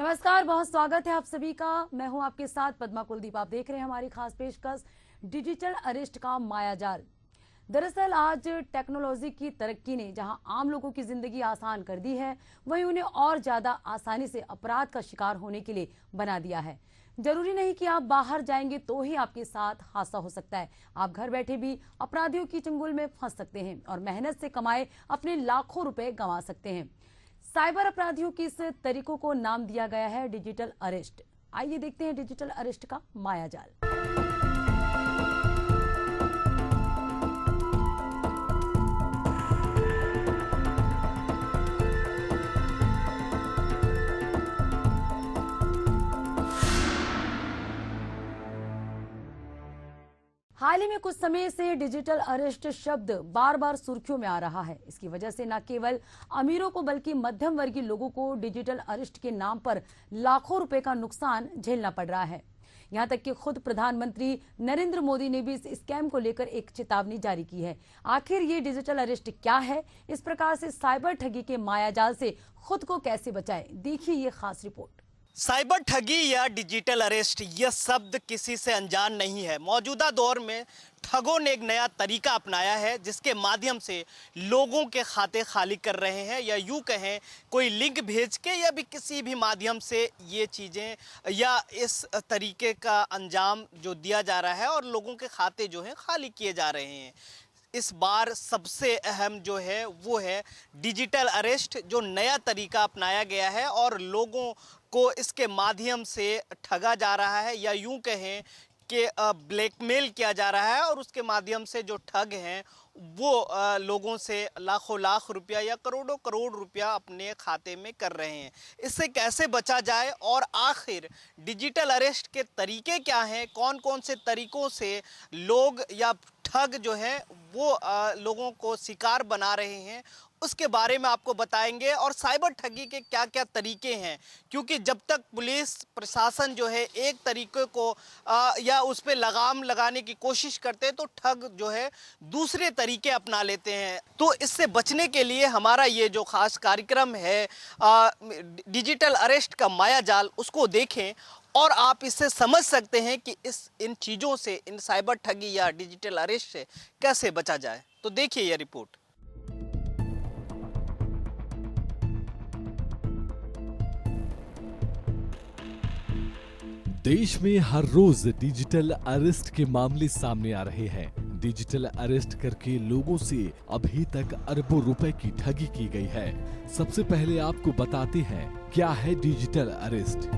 नमस्कार, बहुत स्वागत है आप सभी का। मैं हूं आपके साथ पद्मा कुलदीप। आप देख रहे हैं हमारी खास पेशकश डिजिटल अरेस्ट का मायाजाल। दरअसल आज टेक्नोलॉजी की तरक्की ने जहां आम लोगों की जिंदगी आसान कर दी है, वहीं उन्हें और ज्यादा आसानी से अपराध का शिकार होने के लिए बना दिया है। जरूरी नहीं कि आप बाहर जाएंगे तो ही आपके साथ हादसा हो सकता है। आप घर बैठे भी अपराधियों की चंगुल में फंस सकते हैं और मेहनत से कमाए अपने लाखों रुपए गंवा सकते हैं। साइबर अपराधियों की इस तरीकों को नाम दिया गया है डिजिटल अरेस्ट। आइए देखते हैं डिजिटल अरेस्ट का मायाजाल। हाल ही में कुछ समय से डिजिटल अरेस्ट शब्द बार बार सुर्खियों में आ रहा है। इसकी वजह से न केवल अमीरों को बल्कि मध्यम वर्गीय लोगों को डिजिटल अरेस्ट के नाम पर लाखों रुपए का नुकसान झेलना पड़ रहा है। यहां तक कि खुद प्रधानमंत्री नरेंद्र मोदी ने भी इस स्कैम को लेकर एक चेतावनी जारी की है। आखिर ये डिजिटल अरेस्ट क्या है, इस प्रकार से साइबर ठगी के मायाजाल से खुद को कैसे बचाएं, देखिए ये खास रिपोर्ट। साइबर ठगी या डिजिटल अरेस्ट यह शब्द किसी से अनजान नहीं है। मौजूदा दौर में ठगों ने एक नया तरीका अपनाया है जिसके माध्यम से लोगों के खाते खाली कर रहे हैं, या यूं कहें कोई लिंक भेज के या भी किसी भी माध्यम से ये चीज़ें या इस तरीके का अंजाम जो दिया जा रहा है और लोगों के खाते जो हैं खाली किए जा रहे हैं। इस बार सबसे अहम जो है वो है डिजिटल अरेस्ट, जो नया तरीका अपनाया गया है और लोगों को इसके माध्यम से ठगा जा रहा है, या यूं कहें कि ब्लैकमेल किया जा रहा है और उसके माध्यम से जो ठग हैं वो लोगों से लाखों लाख रुपया या करोड़ों करोड़ रुपया अपने खाते में कर रहे हैं। इससे कैसे बचा जाए और आखिर डिजिटल अरेस्ट के तरीके क्या हैं, कौन कौन से तरीकों से लोग या ठग जो हैं वो लोगों को शिकार बना रहे हैं, उसके बारे में आपको बताएंगे। और साइबर ठगी के क्या क्या तरीके हैं, क्योंकि जब तक पुलिस प्रशासन जो है एक तरीके को या उस पर लगाम लगाने की कोशिश करते हैं तो ठग जो है दूसरे तरीके अपना लेते हैं। तो इससे बचने के लिए हमारा ये जो खास कार्यक्रम है डिजिटल अरेस्ट का मायाजाल, उसको देखें और आप इससे समझ सकते हैं कि इन चीज़ों से, इन साइबर ठगी या डिजिटल अरेस्ट से कैसे बचा जाए। तो देखिए यह रिपोर्ट। देश में हर रोज डिजिटल अरेस्ट के मामले सामने आ रहे हैं। डिजिटल अरेस्ट करके लोगों से अभी तक अरबों रुपए की ठगी की गई है। सबसे पहले आपको बताते हैं क्या है डिजिटल अरेस्ट।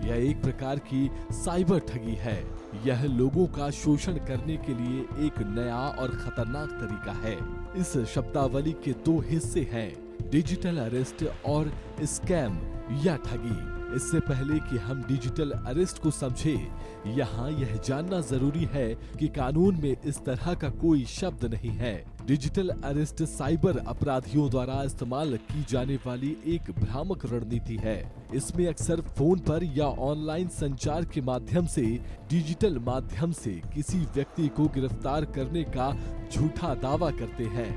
यह एक प्रकार की साइबर ठगी है। यह लोगों का शोषण करने के लिए एक नया और खतरनाक तरीका है। इस शब्दावली के दो हिस्से हैं, डिजिटल अरेस्ट और स्कैम या ठगी। इससे पहले कि हम डिजिटल अरेस्ट को समझें, यहाँ यह जानना जरूरी है कि कानून में इस तरह का कोई शब्द नहीं है। डिजिटल अरेस्ट साइबर अपराधियों द्वारा इस्तेमाल की जाने वाली एक भ्रामक रणनीति है। इसमें अक्सर फोन पर या ऑनलाइन संचार के माध्यम से डिजिटल माध्यम से किसी व्यक्ति को गिरफ्तार करने का झूठा दावा करते हैं।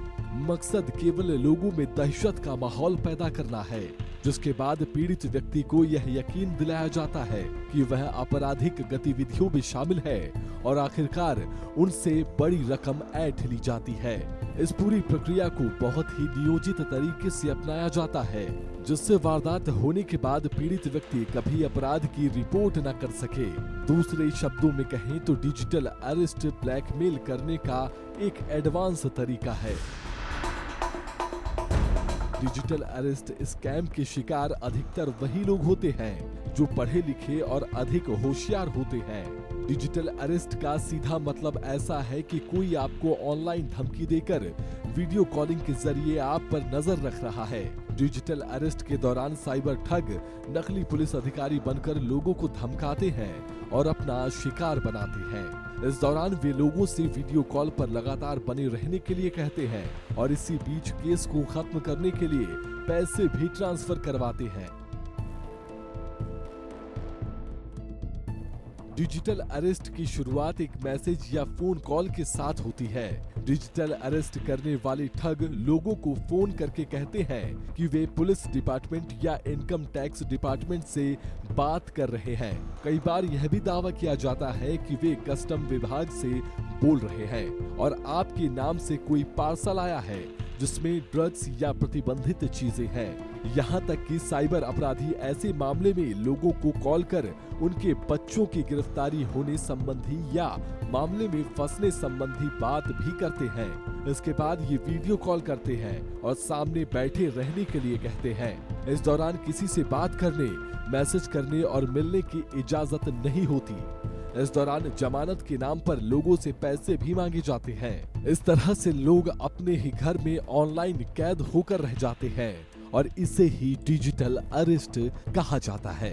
मकसद केवल लोगों में दहशत का माहौल पैदा करना है, जिसके बाद पीड़ित व्यक्ति को यह यकीन दिलाया जाता है कि वह आपराधिक गतिविधियों में शामिल है और आखिरकार उनसे बड़ी रकम ऐंठ ली जाती है। इस पूरी प्रक्रिया को बहुत ही नियोजित तरीके से अपनाया जाता है, जिससे वारदात होने के बाद पीड़ित व्यक्ति कभी अपराध की रिपोर्ट न कर सके। दूसरे शब्दों में कहें तो डिजिटल अरेस्ट ब्लैकमेल करने का एक एडवांस तरीका है। डिजिटल अरेस्ट स्कैम के शिकार अधिकतर वही लोग होते हैं जो पढ़े लिखे और अधिक होशियार होते हैं। डिजिटल अरेस्ट का सीधा मतलब ऐसा है कि कोई आपको ऑनलाइन धमकी देकर वीडियो कॉलिंग के जरिए आप पर नजर रख रहा है। डिजिटल अरेस्ट के दौरान साइबर ठग नकली पुलिस अधिकारी बनकर लोगों को धमकाते हैं और अपना शिकार बनाते हैं। इस दौरान वे लोगों से वीडियो कॉल पर लगातार बने रहने के लिए कहते हैं और इसी बीच केस को खत्म करने के लिए पैसे भी ट्रांसफर करवाते हैं। डिजिटल अरेस्ट की शुरुआत एक मैसेज या फोन कॉल के साथ होती है। डिजिटल अरेस्ट करने वाले ठग लोगों को फोन करके कहते हैं कि वे पुलिस डिपार्टमेंट या इनकम टैक्स डिपार्टमेंट से बात कर रहे हैं। कई बार यह भी दावा किया जाता है कि वे कस्टम विभाग से बोल रहे हैं और आपके नाम से कोई पार्सल आया है जिसमें ड्रग्स या प्रतिबंधित चीजें हैं। यहाँ तक कि साइबर अपराधी ऐसे मामले में लोगों को कॉल कर उनके बच्चों की गिरफ्तारी होने संबंधी या मामले में फंसने संबंधी बात भी करते हैं। इसके बाद ये वीडियो कॉल करते हैं और सामने बैठे रहने के लिए कहते हैं। इस दौरान किसी से बात करने, मैसेज करने और मिलने की इजाजत नहीं होती। इस दौरान जमानत के नाम पर लोगों से पैसे भी मांगे जाते हैं। इस तरह से लोग अपने ही घर में ऑनलाइन कैद होकर रह जाते हैं और इसे ही डिजिटल अरेस्ट कहा जाता है।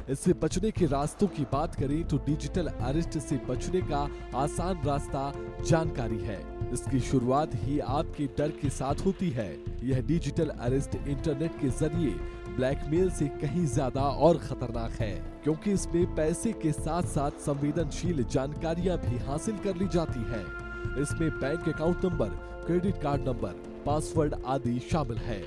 इससे बचने के रास्तों की बात करें तो डिजिटल अरेस्ट से बचने का आसान रास्ता जानकारी है। इसकी शुरुआत ही आपके डर के साथ होती है। यह डिजिटल अरेस्ट इंटरनेट के जरिए ब्लैकमेल से कहीं ज्यादा और खतरनाक है, क्योंकि इसमें पैसे के साथ साथ संवेदनशील जानकारियां भी हासिल कर ली जाती हैं। इसमें bank account number, credit card number, password आदि शामिल है।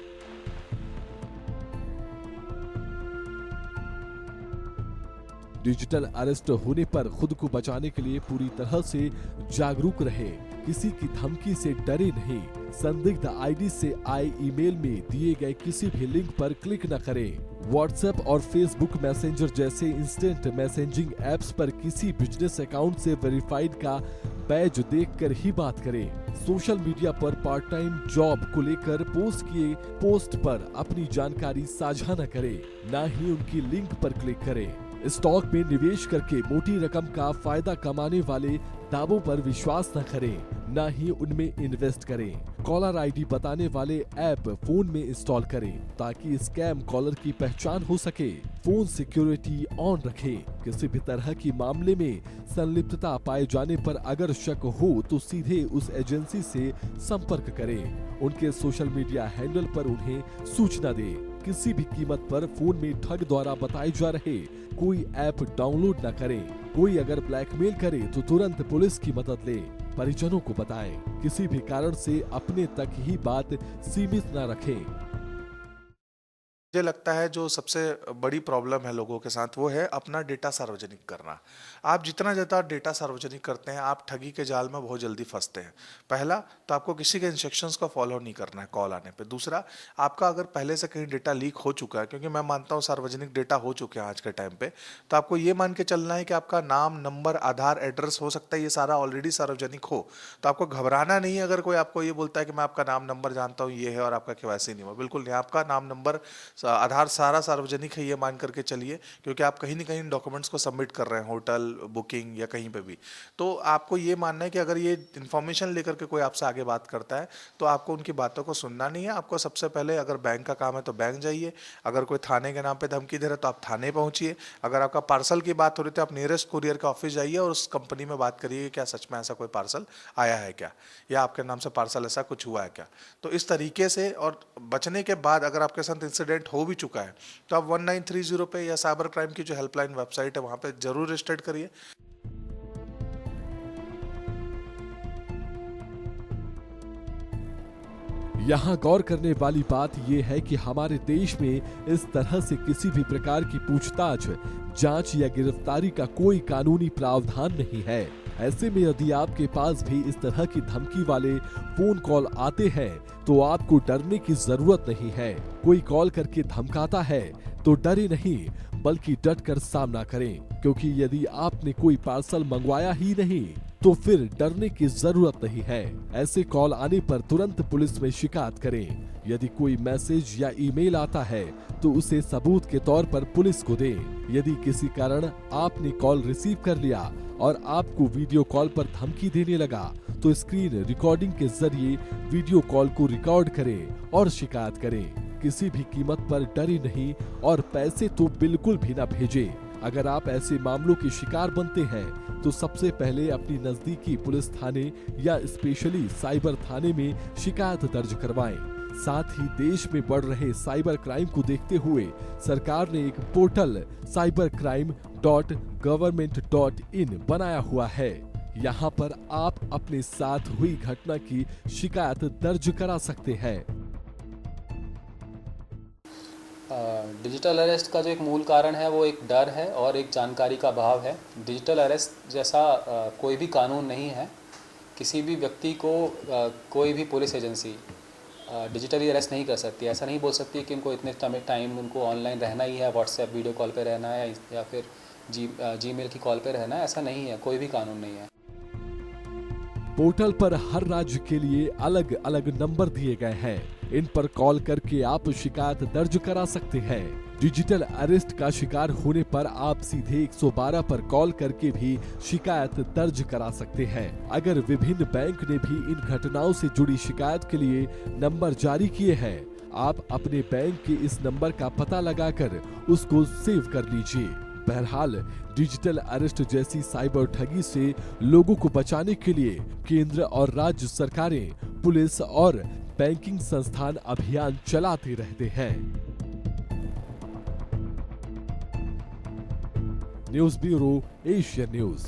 डिजिटल अरेस्ट होने पर खुद को बचाने के लिए पूरी तरह से जागरूक रहे। किसी की धमकी से डरे नहीं। संदिग्ध आईडी से आए ईमेल में दिए गए किसी भी लिंक पर क्लिक न करें। व्हाट्सएप और फेसबुक मैसेंजर जैसे इंस्टेंट मैसेजिंग ऐप्स पर किसी बिजनेस अकाउंट से वेरीफाइड का बैज देखकर ही बात करें। सोशल मीडिया पर पार्ट टाइम जॉब को लेकर पोस्ट किए पोस्ट पर अपनी जानकारी साझा न करें, न ही उनकी लिंक पर क्लिक करें। स्टॉक में निवेश करके मोटी रकम का फायदा कमाने वाले दावों पर विश्वास न करें, न ही उनमें इन्वेस्ट करें। कॉलर आईडी बताने वाले ऐप फोन में इंस्टॉल करें ताकि स्कैम कॉलर की पहचान हो सके। फोन सिक्योरिटी ऑन रखें। किसी भी तरह की मामले में संलिप्तता पाए जाने पर अगर शक हो तो सीधे उस एजेंसी से संपर्क करें। उनके सोशल मीडिया हैंडल पर उन्हें सूचना दें। किसी भी कीमत पर फोन में ठग द्वारा बताए जा रहे कोई ऐप डाउनलोड न करें। कोई अगर ब्लैकमेल करे तो तुरंत पुलिस की मदद लें। परिजनों को बताएं। किसी भी कारण से अपने तक ही बात सीमित न रखें। मुझे लगता है जो सबसे बड़ी प्रॉब्लम है लोगों के साथ वो है अपना डेटा सार्वजनिक करना। आप जितना ज़्यादा डेटा सार्वजनिक करते हैं आप ठगी के जाल में बहुत जल्दी फंसते हैं। पहला तो आपको किसी के इंस्ट्रक्शंस को फॉलो नहीं करना है कॉल आने पे। दूसरा, आपका अगर पहले से कहीं डेटा लीक हो चुका है, क्योंकि मैं मानता हूँ सार्वजनिक डेटा हो चुके हैं आज के टाइम पे, तो आपको ये मान के चलना है कि आपका नाम, नंबर, आधार, एड्रेस हो सकता है ये सारा ऑलरेडी सार्वजनिक हो, तो आपको घबराना नहीं है। अगर कोई आपको ये बोलता है कि मैं आपका नाम नंबर जानता हूँ ये है और आपका केवाईसी नहीं हुआ, बिल्कुल नहीं। आपका नाम, नंबर, आधार सारा सार्वजनिक है ये मान करके चलिए, क्योंकि आप कहीं ना कहीं डॉक्यूमेंट्स को सबमिट कर रहे हैं, होटल बुकिंग या कहीं पे भी। तो आपको ये मानना है कि अगर ये इन्फॉर्मेशन लेकर के कोई आपसे आगे बात करता है तो आपको उनकी बातों को सुनना नहीं है। आपको सबसे पहले अगर बैंक का काम है तो बैंक जाइए, अगर कोई थाने के नाम पे धमकी दे रहा है तो आप थाने पहुंचिए, अगर आपका पार्सल की बात हो रही तो आप नियरेस्ट कुरियर का ऑफिस जाइए और उस कंपनी में बात करिए क्या सच में ऐसा कोई पार्सल आया है क्या, या आपके नाम से पार्सल ऐसा कुछ हुआ है क्या। तो इस तरीके से, और बचने के बाद अगर आपके साथ इंसिडेंट हो भी चुका है तो आप 1930 पे या साइबर क्राइम की जो हेल्पलाइन वेबसाइट है वहां पे जरूर रजिस्टर करिए। यहाँ गौर करने वाली बात यह है कि हमारे देश में इस तरह से किसी भी प्रकार की पूछताछ, जांच या गिरफ्तारी का कोई कानूनी प्रावधान नहीं है। ऐसे में यदि आपके पास भी इस तरह की धमकी वाले फोन कॉल आते हैं तो आपको डरने की जरूरत नहीं है। कोई कॉल करके धमकाता है तो डरे नहीं, बल्कि डट कर सामना करें, क्योंकि यदि आपने कोई पार्सल मंगवाया ही नहीं तो फिर डरने की जरूरत नहीं है। ऐसे कॉल आने पर तुरंत पुलिस में शिकायत करें। यदि कोई मैसेज या ईमेल आता है तो उसे सबूत के तौर पर पुलिस को दें। यदि किसी कारण आपने कॉल रिसीव कर लिया और आपको वीडियो कॉल पर धमकी देने लगा तो स्क्रीन रिकॉर्डिंग के जरिए वीडियो कॉल को रिकॉर्ड करें और शिकायत करें। किसी भी कीमत पर डरे नहीं और पैसे तो बिल्कुल भी न भेजें। अगर आप ऐसे मामलों के शिकार बनते हैं तो सबसे पहले अपनी नजदीकी पुलिस थाने या स्पेशली साइबर थाने में शिकायत दर्ज करवाएं। साथ ही देश में बढ़ रहे साइबर क्राइम को देखते हुए सरकार ने एक पोर्टल cybercrime.government.in बनाया हुआ है। यहाँ पर आप अपने साथ हुई घटना की शिकायत दर्ज करा सकते हैं। डिजिटल अरेस्ट का जो एक मूल कारण है वो एक डर है और एक जानकारी का अभाव है। डिजिटल अरेस्ट जैसा कोई भी कानून नहीं है। किसी भी व्यक्ति को कोई भी पुलिस एजेंसी डिजिटली अरेस्ट नहीं कर सकती। ऐसा नहीं बोल सकती कि उनको इतने टाइम उनको ऑनलाइन रहना ही है, व्हाट्सएप वीडियो कॉल पे रहना है या फिर जीमेल की कॉल पे रहना है। ऐसा नहीं है, कोई भी कानून नहीं है। पोर्टल पर हर राज्य के लिए अलग अलग नंबर दिए गए हैं। इन पर कॉल करके आप शिकायत दर्ज करा सकते हैं। डिजिटल अरेस्ट का शिकार होने पर आप सीधे 112 पर कॉल करके भी शिकायत दर्ज करा सकते हैं। अगर विभिन्न बैंक ने भी इन घटनाओं से जुड़ी शिकायत के लिए नंबर जारी किए हैं, आप अपने बैंक के इस नंबर का पता लगाकर उसको सेव कर लीजिए। बहरहाल डिजिटल अरेस्ट जैसी साइबर ठगी से लोगों को बचाने के लिए केंद्र और राज्य सरकारें, पुलिस और बैंकिंग संस्थान अभियान चलाते रहते हैं। News bureau, Asian news.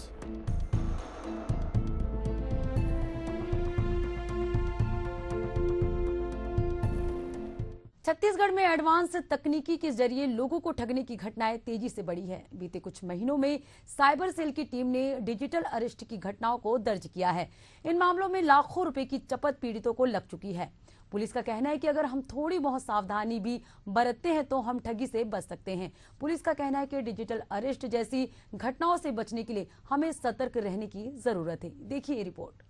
Chhattisgarh में एडवांस तकनीकी के जरिए लोगों को ठगने की घटनाएं तेजी से बढ़ी है। बीते कुछ महीनों में साइबर सेल की टीम ने डिजिटल अरेस्ट की घटनाओं को दर्ज किया है। इन मामलों में लाखों रुपए की चपत पीड़ितों को लग चुकी है। पुलिस का कहना है कि अगर हम थोड़ी बहुत सावधानी भी बरतते हैं तो हम ठगी से बच सकते हैं। पुलिस का कहना है कि डिजिटल अरेस्ट जैसी घटनाओं से बचने के लिए हमें सतर्क रहने की जरूरत है। देखिए रिपोर्ट।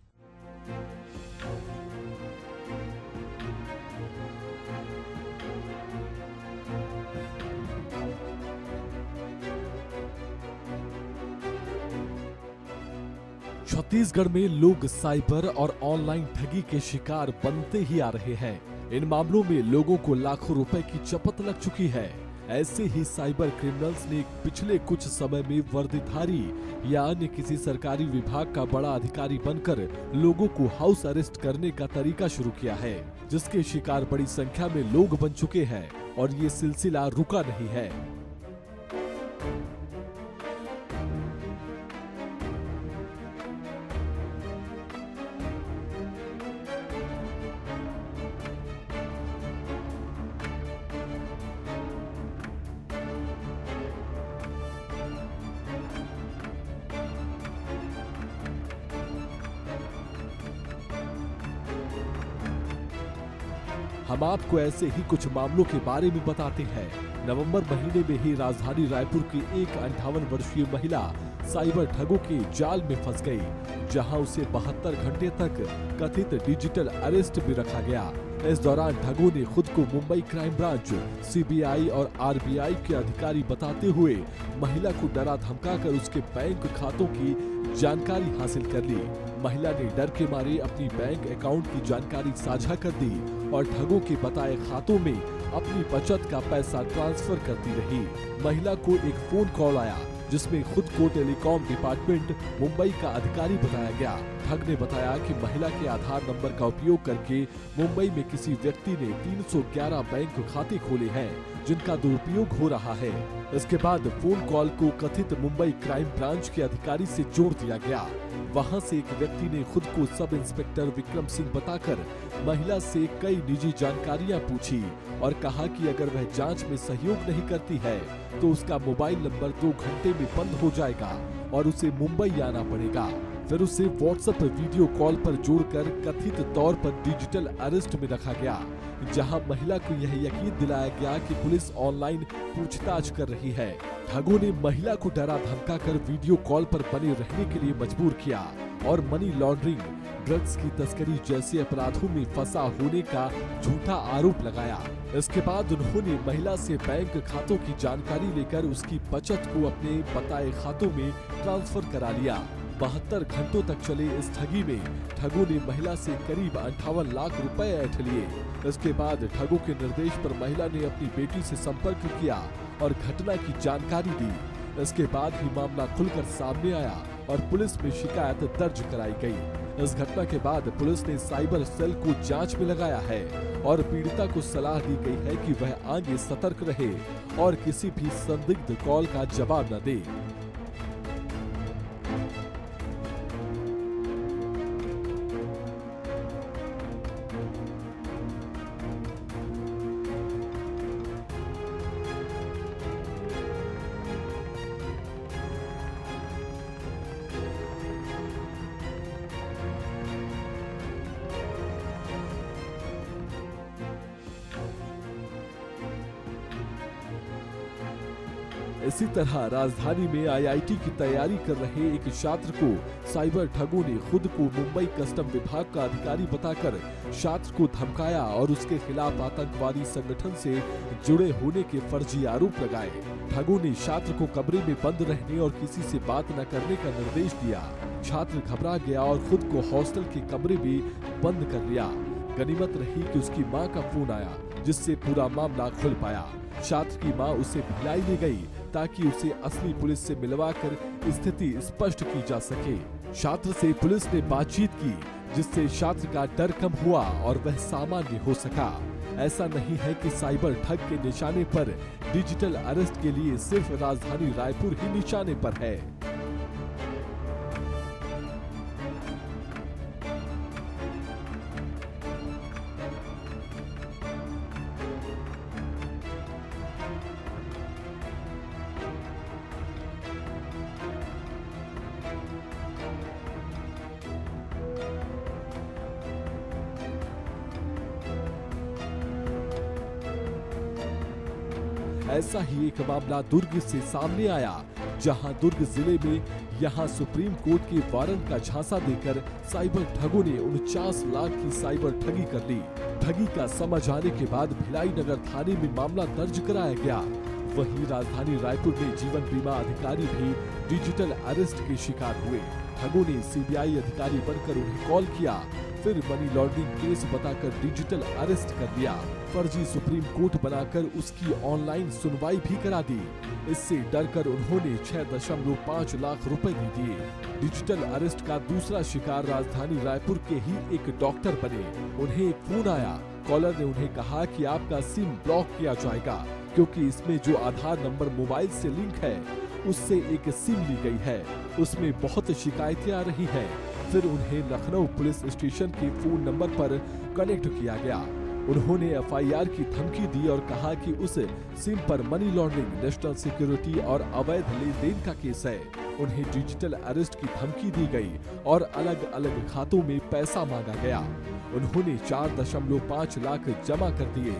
छत्तीसगढ़ में लोग साइबर और ऑनलाइन ठगी के शिकार बनते ही आ रहे हैं। इन मामलों में लोगों को लाखों रुपए की चपत लग चुकी है। ऐसे ही साइबर क्रिमिनल्स ने पिछले कुछ समय में वर्दीधारी या अन्य किसी सरकारी विभाग का बड़ा अधिकारी बनकर लोगों को हाउस अरेस्ट करने का तरीका शुरू किया है, जिसके शिकार बड़ी संख्या में लोग बन चुके हैं और ये सिलसिला रुका नहीं है। हम आपको ऐसे ही कुछ मामलों के बारे में बताते हैं। नवंबर महीने में ही राजधानी रायपुर की एक 58 वर्षीय महिला साइबर ठगों के जाल में फंस गई, जहां उसे 72 घंटे तक कथित डिजिटल अरेस्ट में रखा गया। इस दौरान ठगों ने खुद को मुंबई क्राइम ब्रांच, सीबीआई और आरबीआई के अधिकारी बताते हुए महिला को डरा धमकाकर उसके बैंक खातों की जानकारी हासिल कर ली। महिला ने डर के मारे अपनी बैंक अकाउंट की जानकारी साझा कर दी और ठगों के बताए खातों में अपनी बचत का पैसा ट्रांसफर करती रही। महिला को एक फोन कॉल आया जिसमें खुद को टेलीकॉम डिपार्टमेंट मुंबई का अधिकारी बताया गया। ठग ने बताया कि महिला के आधार नंबर का उपयोग करके मुंबई में किसी व्यक्ति ने 311 बैंक खाते खोले हैं, जिनका दुरुपयोग हो रहा है। इसके बाद फोन कॉल को कथित मुंबई क्राइम ब्रांच के अधिकारी से जोड़ दिया गया। वहां से एक व्यक्ति ने खुद को सब इंस्पेक्टर विक्रम सिंह बताकर महिला से कई निजी जानकारियां पूछी और कहा कि अगर वह जांच में सहयोग नहीं करती है तो उसका मोबाइल नंबर 2 घंटे में बंद हो जाएगा और उसे मुंबई आना पड़ेगा। फिर उसे व्हाट्सएप वीडियो कॉल पर जोड़कर कथित तौर पर डिजिटल अरेस्ट में रखा गया, जहां महिला को यह यकीन दिलाया गया कि पुलिस ऑनलाइन पूछताछ कर रही है। ठगों ने महिला को डरा धमकाकर वीडियो कॉल पर बने रहने के लिए मजबूर किया और मनी लॉन्ड्रिंग, ड्रग्स की तस्करी जैसे अपराधों में फंसा होने का झूठा आरोप लगाया। इसके बाद उन्होंने महिला से बैंक खातों की जानकारी लेकर उसकी बचत को अपने बताए खातों में ट्रांसफर करा लिया। 72 घंटों तक चले इस ठगी में ठगों ने महिला से करीब 58 लाख रुपए ऐंठ लिए। इसके बाद ठगों के निर्देश पर महिला ने अपनी बेटी से संपर्क किया और घटना की जानकारी दी। इसके बाद ही मामला खुलकर सामने आया और पुलिस में शिकायत दर्ज कराई गई। इस घटना के बाद पुलिस ने साइबर सेल को जांच में लगाया है और पीड़िता को सलाह दी गई है कि वह आगे सतर्क रहे और किसी भी संदिग्ध कॉल का जवाब न दे। इसी तरह राजधानी में आईआईटी की तैयारी कर रहे एक छात्र को साइबर ठगों ने खुद को मुंबई कस्टम विभाग का अधिकारी बताकर छात्र को धमकाया और उसके खिलाफ आतंकवादी संगठन से जुड़े होने के फर्जी आरोप लगाए। ठगों ने छात्र को कमरे में बंद रहने और किसी से बात न करने का निर्देश दिया। छात्र घबरा गया और खुद को हॉस्टल के कमरे में बंद कर लिया। गनीमत रही कि उसकी मां का फोन आया, जिससे पूरा मामला खुल पाया। छात्र की मां उसे भिलाई ले गई ताकि उसे असली पुलिस से मिलवाकर स्थिति स्पष्ट की जा सके। छात्र से पुलिस ने बातचीत की, जिससे छात्र का डर कम हुआ और वह सामान्य हो सका। ऐसा नहीं है कि साइबर ठग के निशाने पर डिजिटल अरेस्ट के लिए सिर्फ राजधानी रायपुर ही निशाने पर है। ऐसा ही एक मामला दुर्ग से सामने आया, जहां दुर्ग जिले में यहां सुप्रीम कोर्ट के वारंट का झांसा देकर साइबर ठगों ने 49 लाख की साइबर ठगी कर ली। ठगी का समझ आने के बाद भिलाई नगर थाने में मामला दर्ज कराया गया। वहीं राजधानी रायपुर में जीवन बीमा अधिकारी भी डिजिटल अरेस्ट के शिकार हुए। ठगों ने सीबीआई अधिकारी बनकर उन्हें कॉल किया, फिर मनी लॉन्ड्रिंग केस बताकर डिजिटल अरेस्ट कर लिया। फर्जी सुप्रीम कोर्ट बनाकर उसकी ऑनलाइन सुनवाई भी करा दी। इससे डरकर उन्होंने 6.5 लाख रुपए दे दिए। डिजिटल अरेस्ट का दूसरा शिकार राजधानी रायपुर के ही एक डॉक्टर बने। उन्हें एक फोन आया। कॉलर ने उन्हें कहा कि आपका सिम ब्लॉक किया जाएगा, क्योंकि इसमें जो आधार नंबर मोबाइल से लिंक है उससे एक सिम ली गई है। उसमें बहुत शिकायतें आ रही हैं। फिर उन्हें लखनऊ पुलिस स्टेशन के फोन नंबर पर कनेक्ट किया गया। उन्होंने एफआईआर की धमकी दी और कहा कि उस सिम पर मनी लॉन्ड्रिंग, नेशनल सिक्योरिटी और अवैध लेन देन का केस है। उन्हें डिजिटल अरेस्ट की धमकी दी गई और अलग अलग खातों में पैसा मांगा गया। उन्होंने 4.5 लाख जमा कर दिए।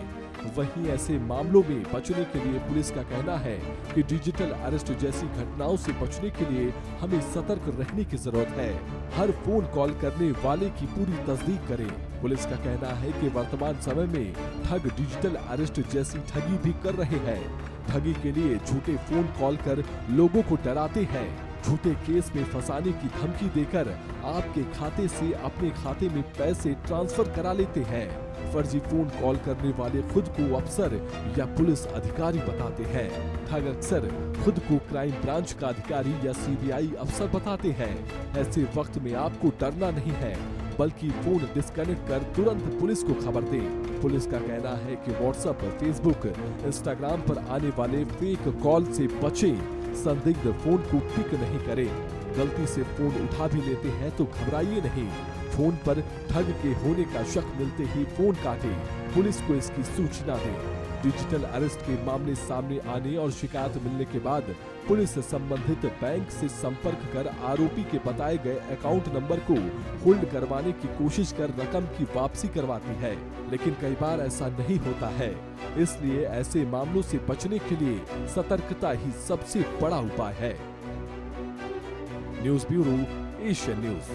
वहीं ऐसे मामलों में बचने के लिए पुलिस का कहना है कि डिजिटल अरेस्ट जैसी घटनाओं से बचने के लिए हमें सतर्क रहने की जरूरत है। हर फोन कॉल करने वाले की पूरी तस्दीक करें। पुलिस का कहना है कि वर्तमान समय में ठग डिजिटल अरेस्ट जैसी ठगी भी कर रहे हैं। ठगी के लिए झूठे फोन कॉल कर लोगों को डराते हैं। झूठे केस में फंसाने की धमकी देकर आपके खाते से अपने खाते में पैसे ट्रांसफर करा लेते हैं। फर्जी फोन कॉल करने वाले खुद को अफसर या पुलिस अधिकारी बताते हैं। ठग अक्सर खुद को क्राइम ब्रांच का अधिकारी या सीबीआई अफसर बताते हैं। ऐसे वक्त में आपको डरना नहीं है, बल्कि फोन डिस्कनेक्ट कर तुरंत पुलिस को खबर दें। पुलिस का कहना है कि व्हाट्सएप, फेसबुक, इंस्टाग्राम पर आने वाले फेक कॉल से बचें। संदिग्ध फोन को पिक नहीं करें। गलती से फोन उठा भी लेते हैं तो घबराइए नहीं। फोन पर ठग के होने का शक मिलते ही फोन काटें। पुलिस को इसकी सूचना दें। डिजिटल अरेस्ट के मामले सामने आने और शिकायत मिलने के बाद पुलिस संबंधित बैंक से संपर्क कर आरोपी के बताए गए अकाउंट नंबर को होल्ड करवाने की कोशिश कर रकम की वापसी करवाती है, लेकिन कई बार ऐसा नहीं होता है। इसलिए ऐसे मामलों से बचने के लिए सतर्कता ही सबसे बड़ा उपाय है। News bureau, Asian news.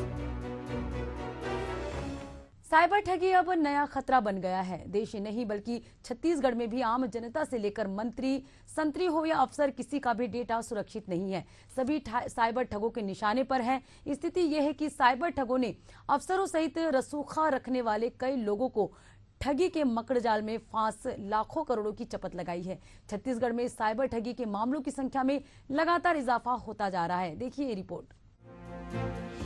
Cyber ठगी अब नया खतरा बन गया है। देश ही नहीं बल्कि छत्तीसगढ़ में भी आम जनता से लेकर मंत्री, संतरी हो या अफसर, किसी का भी डेटा सुरक्षित नहीं है। सभी साइबर ठगों के निशाने पर हैं। स्थिति यह है कि साइबर ठगों ने अफसरों सहित रसूखा रखने वाले कई लोगों को ठगी के मकड़ जाल में फांस लाखों करोड़ों की चपत लगाई है। छत्तीसगढ़ में साइबर ठगी के मामलों की संख्या में लगातार इजाफा होता जा रहा है। देखिए ये रिपोर्ट।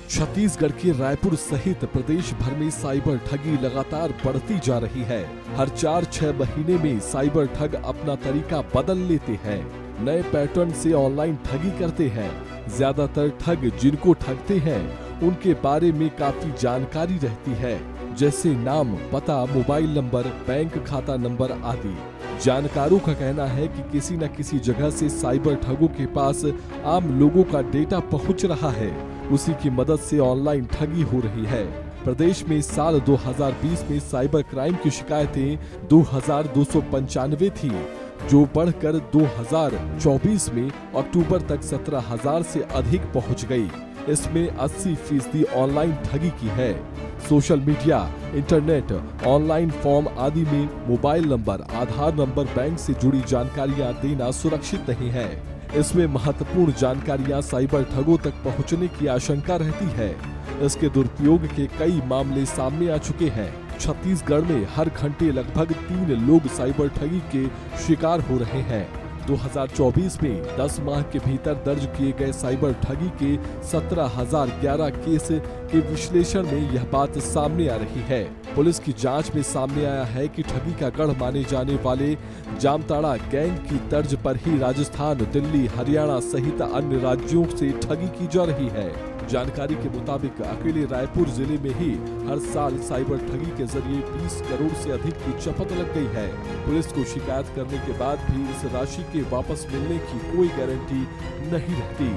छत्तीसगढ़ के रायपुर सहित प्रदेश भर में साइबर ठगी लगातार बढ़ती जा रही है। हर 4-6 महीने में साइबर ठग अपना तरीका बदल लेते हैं, नए पैटर्न से ऑनलाइन ठगी करते हैं। ज्यादातर ठग जिनको ठगते हैं उनके बारे में काफी जानकारी रहती है, जैसे नाम, पता, मोबाइल नंबर, बैंक खाता नंबर आदि। जानकारों का कहना है कि किसी न किसी जगह से साइबर ठगों के पास आम लोगों का डेटा पहुंच रहा है, उसी की मदद से ऑनलाइन ठगी हो रही है। प्रदेश में साल 2020 में साइबर क्राइम की शिकायतें 2295 थी, जो बढ़कर 2024 में अक्टूबर तक 17,000 से अधिक पहुंच गई। इसमें 80% ऑनलाइन ठगी की है। Social media, internet, online form आदि में मोबाइल नंबर, आधार नंबर, बैंक से जुड़ी जानकारियां देना सुरक्षित नहीं है। इसमें महत्वपूर्ण जानकारियां साइबर ठगों तक पहुंचने की आशंका रहती है। इसके दुरुपयोग के कई मामले सामने आ चुके हैं। छत्तीसगढ़ में हर घंटे लगभग 3 लोग साइबर ठगी के शिकार हो रहे हैं। 2024 में 10 माह के भीतर दर्ज किए गए साइबर ठगी के 17,011 केस के विश्लेषण में यह बात सामने आ रही है। पुलिस की जांच में सामने आया है कि ठगी का गढ़ माने जाने वाले जामताड़ा गैंग की तर्ज पर ही राजस्थान, दिल्ली, हरियाणा सहित अन्य राज्यों से ठगी की जा रही है। जानकारी के मुताबिक अकेले रायपुर जिले में ही हर साल साइबर ठगी के जरिए 20 करोड़ से अधिक की चपत लग गई है। पुलिस को शिकायत करने के बाद भी इस राशि के वापस मिलने की कोई गारंटी नहीं रहती।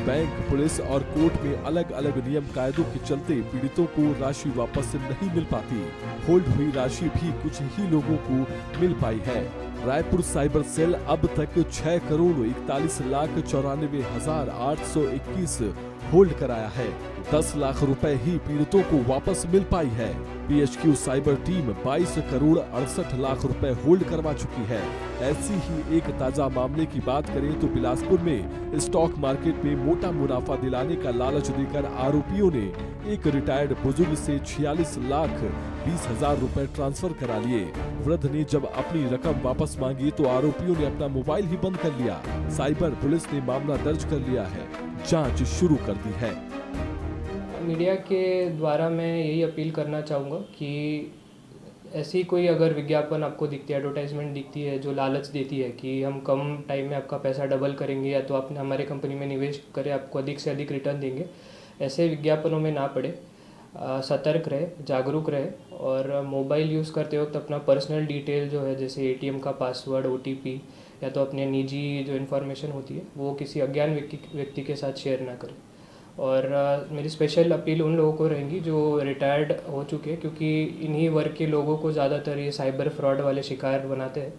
बैंक, पुलिस और कोर्ट में अलग अलग नियम कायदों के चलते पीड़ितों को राशि वापस नहीं मिल पाती। होल्ड हुई राशि भी कुछ ही लोगों को मिल पाई है। रायपुर साइबर सेल अब तक 6 करोड़ 41,94,821 होल्ड कराया है। 10 लाख रुपए ही पीड़ितों को वापस मिल पाई है। PHQ cyber team 22 crore 68 lakh रुपए होल्ड करवा चुकी है। ऐसी ही एक ताजा मामले की बात करें तो बिलासपुर में स्टॉक मार्केट में मोटा मुनाफा दिलाने का लालच देकर आरोपियों ने एक रिटायर्ड बुजुर्ग से 46,20,000 रुपए ट्रांसफर करा लिए। वृद्ध ने जब अपनी रकम वापस मांगी तो आरोपियों ने अपना मोबाइल ही बंद कर लिया। साइबर पुलिस ने मामला दर्ज कर लिया है, जांच शुरू कर दी है। मीडिया के द्वारा मैं यही अपील करना चाहूँगा कि ऐसी कोई अगर विज्ञापन आपको दिखती है, एडवर्टाइजमेंट दिखती है जो लालच देती है कि हम कम टाइम में आपका पैसा डबल करेंगे या तो आपने हमारे कंपनी में निवेश करें, आपको अधिक से अधिक रिटर्न देंगे, ऐसे विज्ञापनों में ना पड़े। सतर्क रहे, जागरूक रहे और मोबाइल यूज़ करते वक्त अपना पर्सनल डिटेल जो है जैसे एटीएम का पासवर्ड, ओटीपी या तो अपने निजी जो इन्फॉर्मेशन होती है वो किसी अज्ञान व्यक्ति के साथ शेयर ना करें। और मेरी स्पेशल अपील उन लोगों को रहेंगी जो रिटायर्ड हो चुके हैं, क्योंकि इन्हीं वर्ग के लोगों को ज़्यादातर ये साइबर फ्रॉड वाले शिकार बनाते हैं।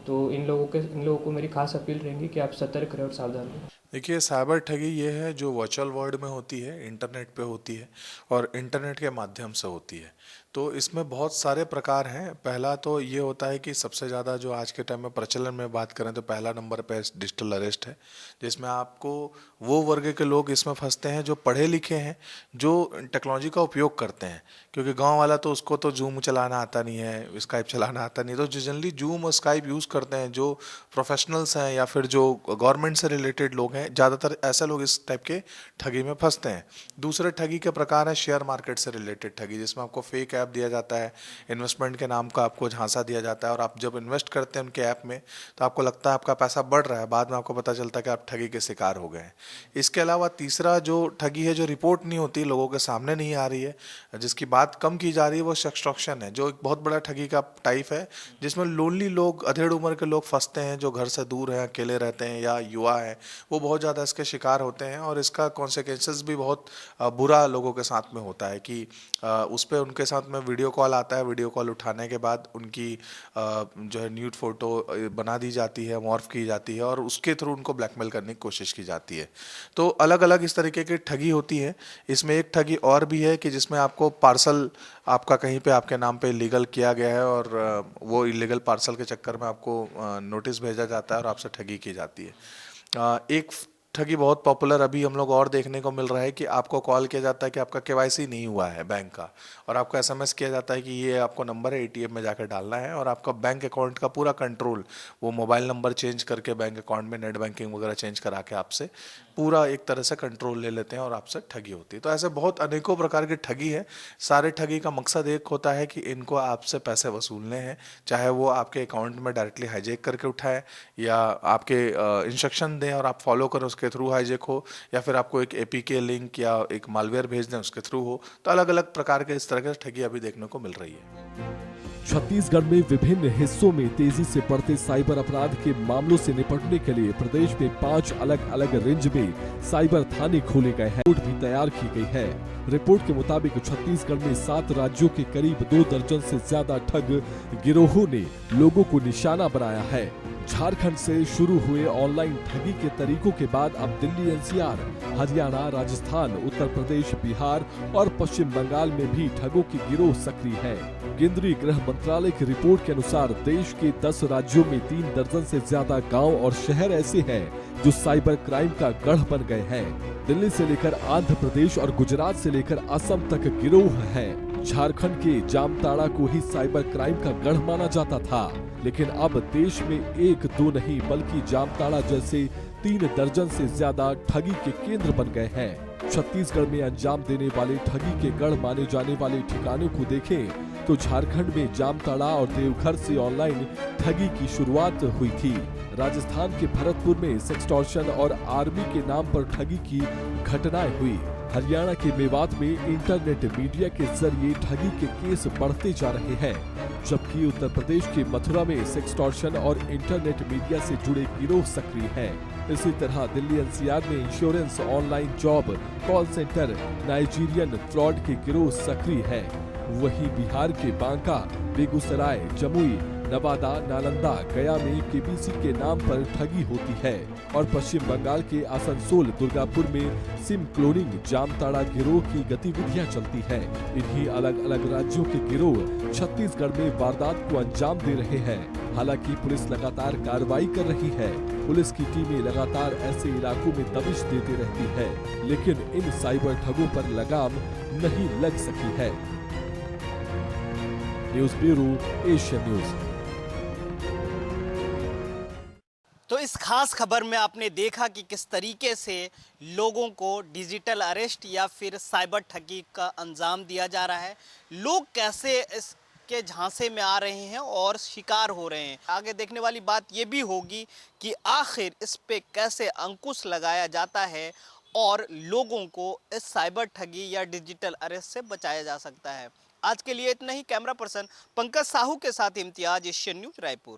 तो इन लोगों को मेरी खास अपील रहेंगी कि आप सतर्क रहें और सावधान रहें। देखिए, साइबर ठगी ये है जो वर्चुअल वर्ल्ड में होती है, इंटरनेट पे होती है और इंटरनेट के माध्यम से होती है। तो इसमें बहुत सारे प्रकार हैं। पहला तो ये होता है कि सबसे ज़्यादा जो आज के टाइम में प्रचलन में बात करें तो पहला नंबर पे डिजिटल अरेस्ट है, जिसमें आपको वो वर्ग के लोग इसमें फंसते हैं जो पढ़े लिखे हैं, जो टेक्नोलॉजी का उपयोग करते हैं। क्योंकि गांव वाला तो उसको तो जूम चलाना आता नहीं है, स्काइप चलाना आता नहीं, तो जनरली जूम और स्काइप यूज़ करते हैं जो प्रोफेशनल्स हैं या फिर जो गवर्नमेंट से रिलेटेड लोग हैं। ज़्यादातर ऐसे लोग इस टाइप के ठगी में फंसते हैं। दूसरे ठगी के प्रकार है शेयर मार्केट से रिलेटेड ठगी, जिसमें आपको फेक ऐप दिया जाता है, इन्वेस्टमेंट के नाम का आपको झांसा दिया जाता है और आप जब इन्वेस्ट करते हैं उनके ऐप में तो आपको लगता है आपका पैसा बढ़ रहा है, बाद में आपको पता चलता है कि आप ठगी के शिकार हो गए हैं। इसके अलावा तीसरा जो ठगी है जो रिपोर्ट नहीं होती, लोगों के सामने नहीं आ रही है, जिसकी बात कम की जा रही है, वो एक्सटॉर्शन है, जो एक बहुत बड़ा ठगी का टाइप है, जिसमें लोनली लोग, अधेड़ उम्र के लोग फंसते हैं जो घर से दूर हैं, अकेले रहते हैं या युवा हैं, वो बहुत ज़्यादा इसके शिकार होते हैं। और इसका कॉन्सिक्वेंसेस भी बहुत बुरा लोगों के साथ में होता है कि उस पर उनके साथ में वीडियो कॉल आता है, वीडियो कॉल उठाने के बाद उनकी जो है न्यूड फोटो बना दी जाती है, मॉर्फ की जाती है और उसके थ्रू उनको ब्लैकमेल करने की कोशिश की जाती है। तो अलग अलग इस तरीके की ठगी होती है। इसमें एक ठगी और भी है कि जिसमें आपको पार्सल आपका कहीं पे आपके नाम पे इलीगल किया गया है और वो इलीगल पार्सल के चक्कर में आपको नोटिस भेजा जाता है और आपसे ठगी की जाती है। एक ठगी बहुत पॉपुलर अभी हम लोग और देखने को मिल रहा है कि आपको कॉल किया जाता है कि आपका केवाईसी नहीं हुआ है बैंक का, और आपको एसएमएस किया जाता है कि ये आपको नंबर है, एटीएम में जाकर डालना है, और आपका बैंक अकाउंट का पूरा कंट्रोल, वो मोबाइल नंबर चेंज करके बैंक अकाउंट में नेट बैंकिंग वगैरह चेंज करा के आपसे पूरा एक तरह से कंट्रोल ले लेते हैं और आपसे ठगी होती है। तो ऐसे बहुत अनेकों प्रकार की ठगी है। सारे ठगी का मकसद एक होता है कि इनको आपसे पैसे वसूलने हैं, चाहे वो आपके अकाउंट में डायरेक्टली हाईजैक करके उठाए, या आपके इंस्ट्रक्शन दें और आप फॉलो करें उसके थ्रू हाईजैक हो, या फिर आपको एक एपीके लिंक या एक मालवेयर भेज दें उसके थ्रू हो। तो अलग अलग प्रकार के इस तरह की ठगी अभी देखने को मिल रही है। छत्तीसगढ़ में विभिन्न हिस्सों में तेजी से बढ़ते साइबर अपराध के मामलों से निपटने के लिए प्रदेश में 5 अलग अलग रेंज में साइबर थाने खोले गए हैं। रिपोर्ट भी तैयार की गई है। रिपोर्ट के मुताबिक छत्तीसगढ़ में 7 राज्यों के करीब 2 दर्जन से ज्यादा ठग गिरोहों ने लोगों को निशाना बनाया है। झारखंड से शुरू हुए ऑनलाइन ठगी के तरीकों के बाद अब दिल्ली एनसीआर, हरियाणा, राजस्थान, उत्तर प्रदेश, बिहार और पश्चिम बंगाल में भी ठगों के गिरोह सक्रिय है। केंद्रीय गृह मंत्रालय की रिपोर्ट के अनुसार देश के 10 राज्यों में 3 दर्जन से ज्यादा गांव और शहर ऐसे हैं जो साइबर क्राइम का गढ़ बन गए हैं। दिल्ली से लेकर आंध्र प्रदेश और गुजरात से लेकर असम तक गिरोह है। झारखंड के जामताड़ा को ही साइबर क्राइम का गढ़ माना जाता था, लेकिन अब देश में 1-2 नहीं बल्कि जामताड़ा जैसे 3 दर्जन से ज्यादा ठगी के केंद्र बन गए हैं। छत्तीसगढ़ में अंजाम देने वाले ठगी के गढ़ माने जाने वाले ठिकानों को देखें तो झारखंड में जामताड़ा और देवघर से ऑनलाइन ठगी की शुरुआत हुई थी। राजस्थान के भरतपुर में सेक्सटॉर्शन और आर्मी के नाम पर ठगी की घटनाएं हुई। हरियाणा के मेवात में इंटरनेट मीडिया के जरिए ठगी के केस बढ़ते जा रहे हैं, जबकि उत्तर प्रदेश के मथुरा में सेक्सटॉर्शन और इंटरनेट मीडिया से जुड़े गिरोह सक्रिय हैं। इसी तरह दिल्ली एनसीआर में insurance, online job, call centre, Nigerian fraud के गिरोह सक्रिय हैं। वहीं बिहार के बांका, बेगूसराय, जमुई, नवादा, नालंदा, गया में केबीसी के नाम पर ठगी होती है, और पश्चिम बंगाल के आसनसोल, दुर्गापुर में सिम क्लोनिंग, जामताड़ा गिरोह की गतिविधियां चलती हैं। इन्हीं अलग अलग राज्यों के गिरोह छत्तीसगढ़ में वारदात को अंजाम दे रहे हैं। हालांकि पुलिस लगातार कार्रवाई कर रही है। पुलिस की टीमें लगातार ऐसे इलाकों में दबिश देती रहती है, लेकिन इन साइबर ठगों पर लगाम नहीं लग सकी है। News bureau, Asian news. तो इस खास खबर में आपने देखा कि किस तरीके से लोगों को डिजिटल अरेस्ट या फिर साइबर ठगी का अंजाम दिया जा रहा है। लोग कैसे इसके झांसे में आ रहे हैं और शिकार हो रहे हैं। आगे देखने वाली बात ये भी होगी कि आखिर इस पे कैसे अंकुश लगाया जाता है और लोगों को इस साइबर ठगी या डिजिटल अरेस्ट से बचाया जा सकता है। आज के लिए इतना ही। कैमरा पर्सन पंकज साहू के साथ इम्तियाज, एशियन न्यूज़, रायपुर।